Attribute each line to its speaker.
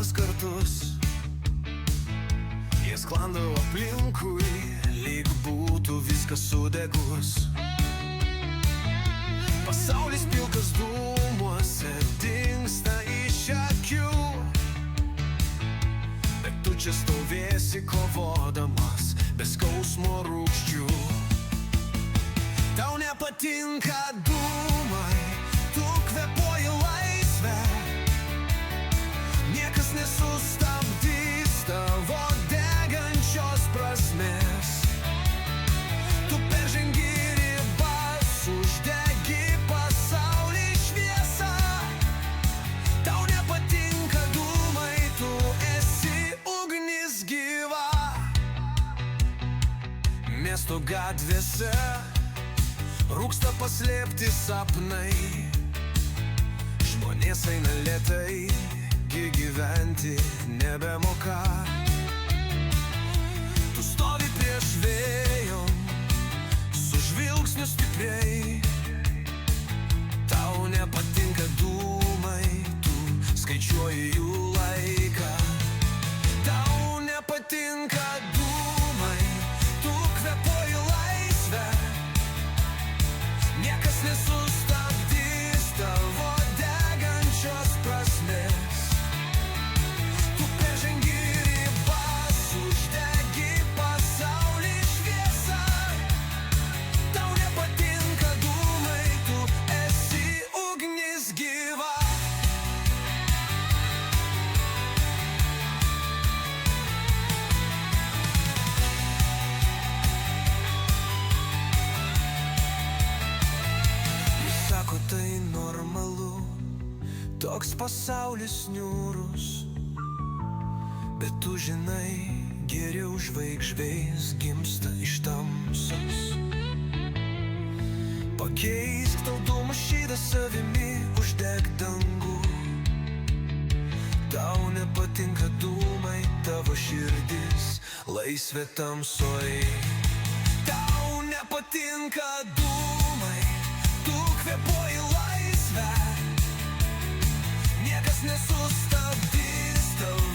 Speaker 1: kvapus kartus. Jie sklando aplinkui, lyg būtų viskas sudegus. Pasaulis pilkas dūmuose dingsta iš akių, bet tu čia stovėsi kovodamas be skausmo rūgščių. Tau nepatinka dūmai, tu kvėpuoji laisvę. Niekas nesustabdys tavo degančios prasmės. Tu peržengi ribas, uždegi pasaulį šviesą. Tau nepatinka dūmai, tu esi ugnis gyva. Miesto gatvėse rūksta paslėpti sapnai. Žmonės eina lėtai, gyventi nebemoka. Tu stovi prieš vėjo, su žvilgsniu stipriai. Tau nepatinka dūmai, tu skaičiuoji jų laiką. Tau nepatinka dūmai, tu kvėpuoji laisvę. Niekas nesustabdys tavo degančios prasmės. Tu peržengi ribas, uždegi pasaulį šviesą. Tau nepatinka dūmai, tu esi ugnis gyva. Sako, tai normalu, toks pasaulis niūrus. Bet tu žinai, geriau žvaigždės gimsta iš tamsos. Pakeisk tau dūmų šydą savimi, uždeg dangų. Tau nepatinka dūmai, tavo širdis laisvė tamsoj. Tau nepatinka dūmai, tu kvėpuoji laisvę. Niekas nesustabdys tavo